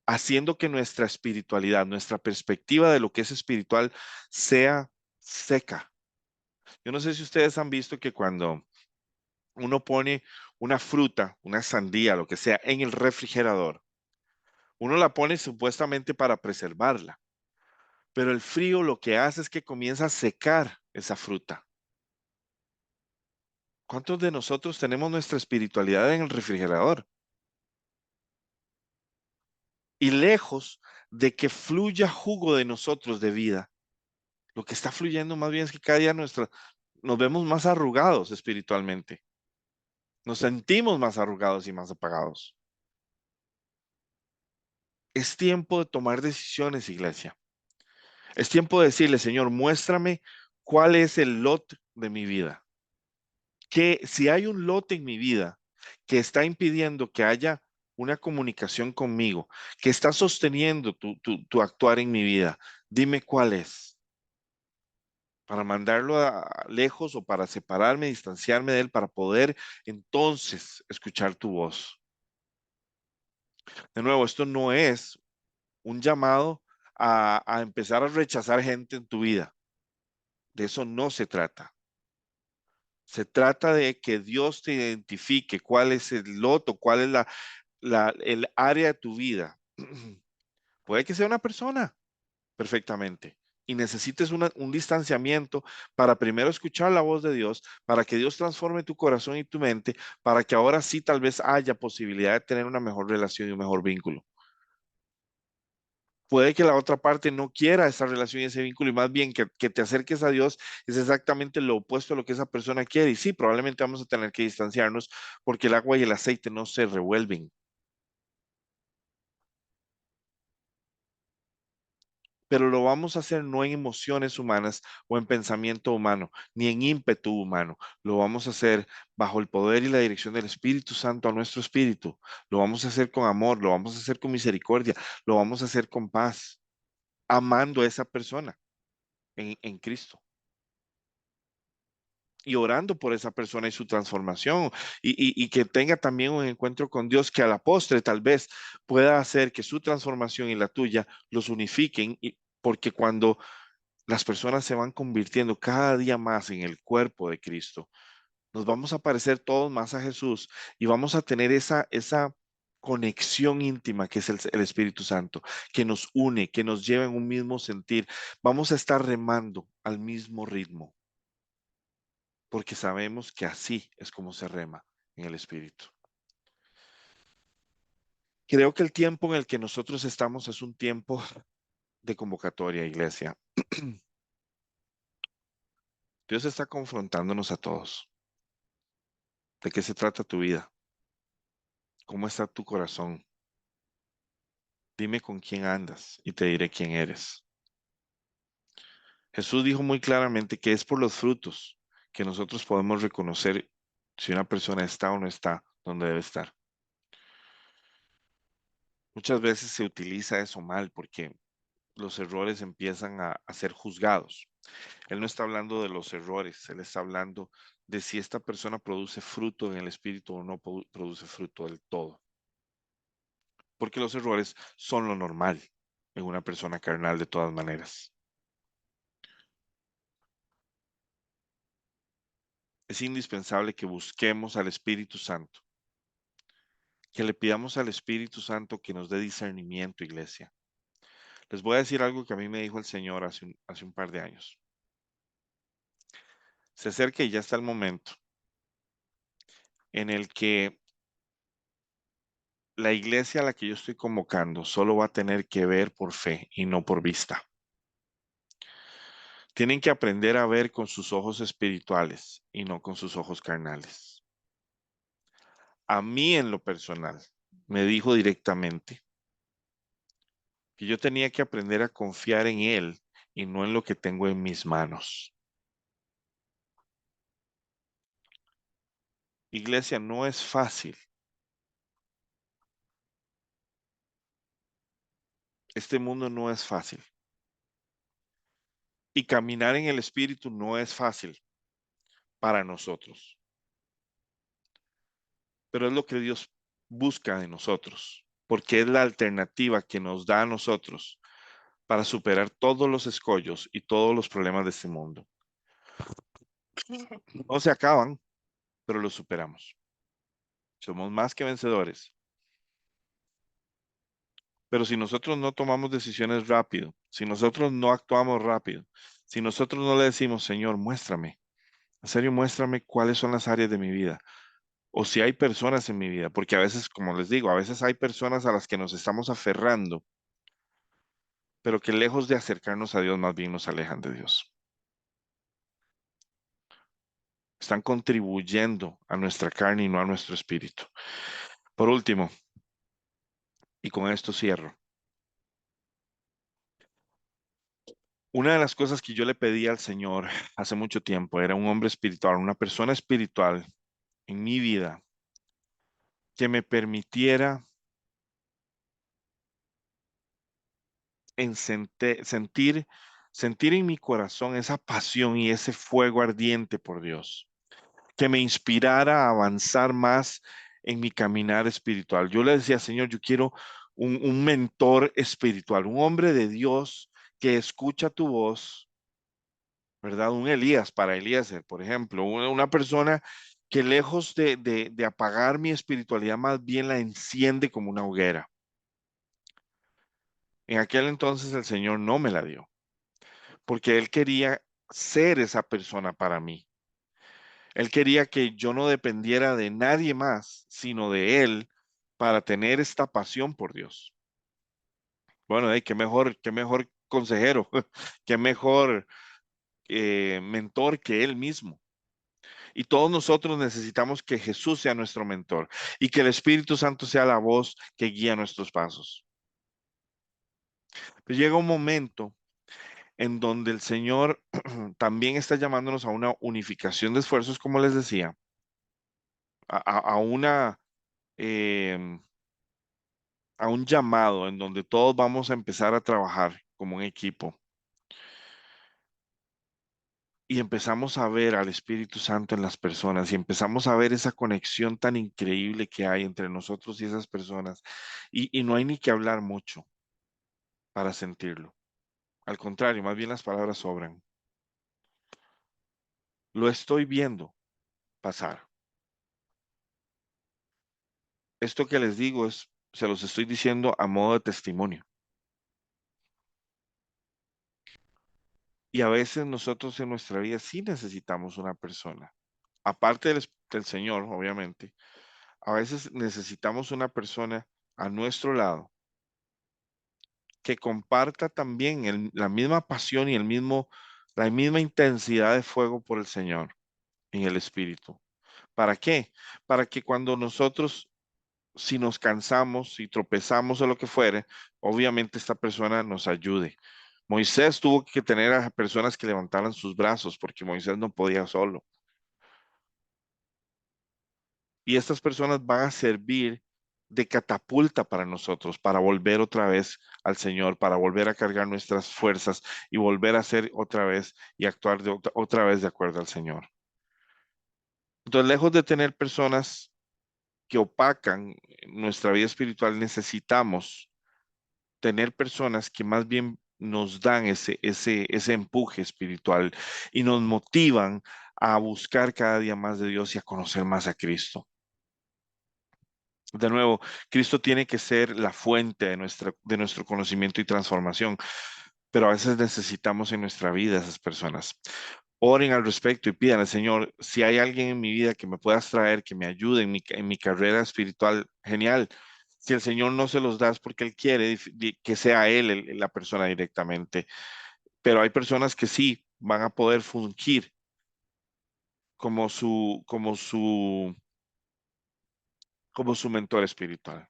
haciendo que nuestra espiritualidad, nuestra perspectiva de lo que es espiritual sea seca. Yo no sé si ustedes han visto que cuando uno pone una fruta, una sandía, lo que sea, en el refrigerador, uno la pone supuestamente para preservarla, pero el frío lo que hace es que comienza a secar esa fruta. ¿Cuántos de nosotros tenemos nuestra espiritualidad en el refrigerador? Y lejos de que fluya jugo de nosotros de vida, lo que está fluyendo más bien es que cada día nos vemos más arrugados espiritualmente. Nos sentimos más arrugados y más apagados. Es tiempo de tomar decisiones, iglesia. Es tiempo de decirle, Señor, muéstrame cuál es el lot de mi vida. Que si hay un lote en mi vida que está impidiendo que haya una comunicación conmigo, que está sosteniendo tu actuar en mi vida, dime cuál es, para mandarlo lejos o para separarme, distanciarme de él, para poder entonces escuchar tu voz. De nuevo, esto no es un llamado a empezar a rechazar gente en tu vida. De eso no se trata. Se trata de que Dios te identifique cuál es el loto, cuál es el área de tu vida. Puede que sea una persona, perfectamente. Y necesites un distanciamiento para primero escuchar la voz de Dios, para que Dios transforme tu corazón y tu mente, para que ahora sí tal vez haya posibilidad de tener una mejor relación y un mejor vínculo. Puede que la otra parte no quiera esa relación y ese vínculo y más bien que te acerques a Dios es exactamente lo opuesto a lo que esa persona quiere. Y sí, probablemente vamos a tener que distanciarnos porque el agua y el aceite no se revuelven. Pero lo vamos a hacer no en emociones humanas o en pensamiento humano, ni en ímpetu humano. Lo vamos a hacer bajo el poder y la dirección del Espíritu Santo a nuestro espíritu. Lo vamos a hacer con amor, lo vamos a hacer con misericordia, lo vamos a hacer con paz, amando a esa persona en Cristo. Y orando por esa persona y su transformación y que tenga también un encuentro con Dios que a la postre tal vez pueda hacer que su transformación y la tuya los unifiquen porque cuando las personas se van convirtiendo cada día más en el cuerpo de Cristo, nos vamos a parecer todos más a Jesús y vamos a tener esa conexión íntima que es el Espíritu Santo, que nos une, que nos lleva en un mismo sentir. Vamos a estar remando al mismo ritmo porque sabemos que así es como se rema en el Espíritu. Creo que el tiempo en el que nosotros estamos es un tiempo de convocatoria, iglesia. Dios está confrontándonos a todos. ¿De qué se trata tu vida? ¿Cómo está tu corazón? Dime con quién andas y te diré quién eres. Jesús dijo muy claramente que es por los frutos que nosotros podemos reconocer si una persona está o no está donde debe estar. Muchas veces se utiliza eso mal porque los errores empiezan a ser juzgados. Él no está hablando de los errores, él está hablando de si esta persona produce fruto en el espíritu o no produce fruto del todo. Porque los errores son lo normal en una persona carnal de todas maneras. Es indispensable que busquemos al Espíritu Santo, que le pidamos al Espíritu Santo que nos dé discernimiento, iglesia. Les voy a decir algo que a mí me dijo el Señor hace un par de años. Se acerca y ya está el momento en el que la iglesia a la que yo estoy convocando solo va a tener que ver por fe y no por vista. Tienen que aprender a ver con sus ojos espirituales y no con sus ojos carnales. A mí en lo personal me dijo directamente que yo tenía que aprender a confiar en Él y no en lo que tengo en mis manos. Iglesia, no es fácil. Este mundo no es fácil. Y caminar en el Espíritu no es fácil para nosotros. Pero es lo que Dios busca de nosotros, porque es la alternativa que nos da a nosotros para superar todos los escollos y todos los problemas de este mundo. No se acaban, pero los superamos. Somos más que vencedores. Pero si nosotros no tomamos decisiones rápido, si nosotros no actuamos rápido, si nosotros no le decimos, Señor, muéstrame, en serio, muéstrame cuáles son las áreas de mi vida, o si hay personas en mi vida, porque a veces, como les digo, a veces hay personas a las que nos estamos aferrando, pero que lejos de acercarnos a Dios, más bien nos alejan de Dios. Están contribuyendo a nuestra carne y no a nuestro espíritu. Por último, y con esto cierro, una de las cosas que yo le pedí al Señor hace mucho tiempo era un hombre espiritual, una persona espiritual en mi vida que me permitiera sentir en mi corazón esa pasión y ese fuego ardiente por Dios, que me inspirara a avanzar más en mi caminar espiritual. Yo le decía, Señor, yo quiero un mentor espiritual, un hombre de Dios que escucha tu voz, ¿verdad? Un Elías para Eliezer, por ejemplo, una persona que lejos de apagar mi espiritualidad, más bien la enciende como una hoguera. En aquel entonces el Señor no me la dio, porque Él quería ser esa persona para mí. Él quería que yo no dependiera de nadie más, sino de Él, para tener esta pasión por Dios. Bueno, qué mejor consejero, qué mejor mentor que Él mismo. Y todos nosotros necesitamos que Jesús sea nuestro mentor y que el Espíritu Santo sea la voz que guía nuestros pasos. Pero llega un momento en donde el Señor también está llamándonos a una unificación de esfuerzos, como les decía, a una, em, a un llamado en donde todos vamos a empezar a trabajar como un equipo y empezamos a ver al Espíritu Santo en las personas y empezamos a ver esa conexión tan increíble que hay entre nosotros y esas personas y no hay ni que hablar mucho para sentirlo. Al contrario, más bien las palabras sobran. Lo estoy viendo pasar. Esto que les digo se los estoy diciendo a modo de testimonio. Y a veces nosotros en nuestra vida sí necesitamos una persona. Aparte del Señor, obviamente, a veces necesitamos una persona a nuestro lado que comparta también la misma pasión y la misma intensidad de fuego por el Señor en el Espíritu. ¿Para qué? Para que cuando nosotros, si nos cansamos, si tropezamos o lo que fuere, obviamente esta persona nos ayude. Moisés tuvo que tener a personas que levantaran sus brazos porque Moisés no podía solo. Y estas personas van a servir de catapulta para nosotros, para volver otra vez al Señor, para volver a cargar nuestras fuerzas y volver a hacer otra vez y actuar otra vez de acuerdo al Señor. Entonces, lejos de tener personas que opacan nuestra vida espiritual, necesitamos tener personas que más bien nos dan ese empuje espiritual y nos motivan a buscar cada día más de Dios y a conocer más a Cristo. De nuevo, Cristo tiene que ser la fuente de nuestro conocimiento y transformación, pero a veces necesitamos en nuestra vida esas personas. Oren al respecto y pidan al Señor, si hay alguien en mi vida que me puedas traer, que me ayude en mi carrera espiritual, genial. Si el Señor no se los da es porque Él quiere que sea Él la persona directamente. Pero hay personas que sí van a poder fungir como su mentor espiritual.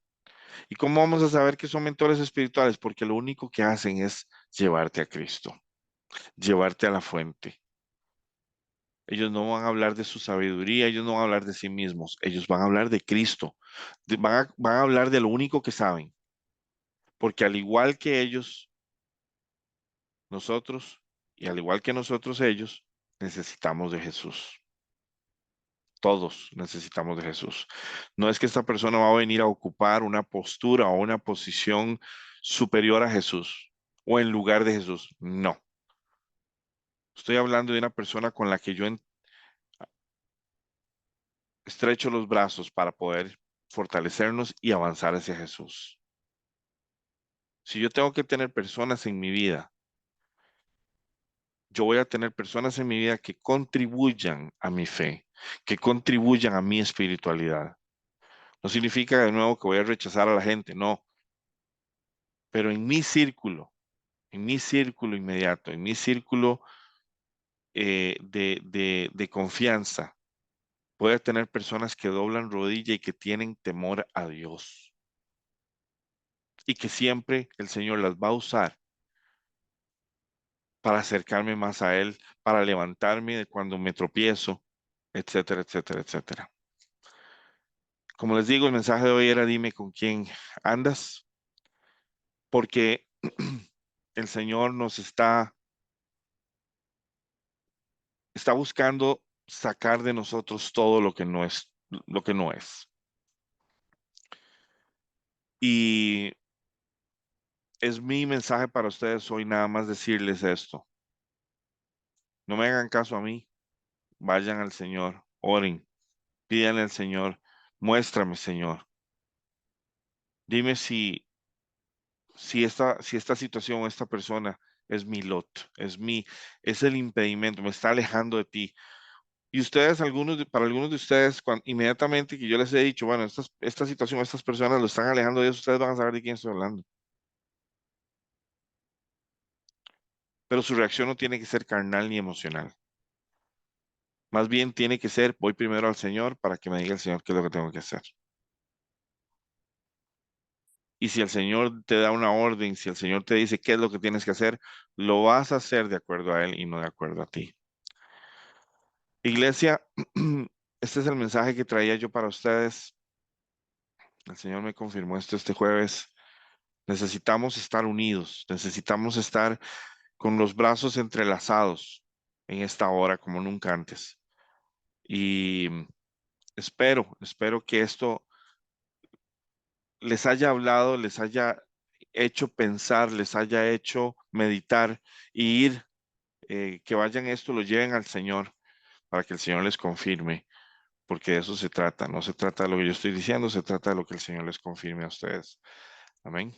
¿Y cómo vamos a saber que son mentores espirituales? Porque lo único que hacen es llevarte a Cristo, llevarte a la fuente. Ellos no van a hablar de su sabiduría, ellos no van a hablar de sí mismos, ellos van a hablar de Cristo, van a hablar de lo único que saben, porque al igual que ellos, nosotros, y al igual que nosotros ellos, necesitamos de Jesús. Todos necesitamos de Jesús. No es que esta persona va a venir a ocupar una postura o una posición superior a Jesús o en lugar de Jesús. No. Estoy hablando de una persona con la que yo estrecho los brazos para poder fortalecernos y avanzar hacia Jesús. Si yo tengo que tener personas en mi vida, yo voy a tener personas en mi vida que contribuyan a mi fe, que contribuyan a mi espiritualidad. No significa de nuevo que voy a rechazar a la gente, no. Pero en mi círculo inmediato, en mi círculo de confianza, voy a tener personas que doblan rodilla y que tienen temor a Dios. Y que siempre el Señor las va a usar para acercarme más a Él, para levantarme de cuando me tropiezo, etcétera, etcétera, etcétera. Como les digo, el mensaje de hoy era dime con quién andas, porque el Señor nos está buscando sacar de nosotros todo lo que no es, lo que no es. Y es mi mensaje para ustedes hoy nada más decirles esto. No me hagan caso a mí, vayan al Señor, oren, pídanle al Señor, muéstrame, Señor. Dime si esta situación o esta persona es mi lot, es el impedimento, me está alejando de ti. Y ustedes, para algunos de ustedes, inmediatamente que yo les he dicho, bueno, esta situación, estas personas lo están alejando de Dios, ustedes van a saber de quién estoy hablando. Pero su reacción no tiene que ser carnal ni emocional. Más bien tiene que ser, voy primero al Señor para que me diga el Señor qué es lo que tengo que hacer. Y si el Señor te da una orden, si el Señor te dice qué es lo que tienes que hacer, lo vas a hacer de acuerdo a Él y no de acuerdo a ti. Iglesia, este es el mensaje que traía yo para ustedes. El Señor me confirmó esto este jueves. Necesitamos estar unidos, necesitamos estar con los brazos entrelazados en esta hora como nunca antes. Y espero que esto les haya hablado, les haya hecho pensar, les haya hecho meditar y que vayan esto, lo lleven al Señor para que el Señor les confirme, porque de eso se trata. No se trata de lo que yo estoy diciendo, se trata de lo que el Señor les confirme a ustedes. Amén.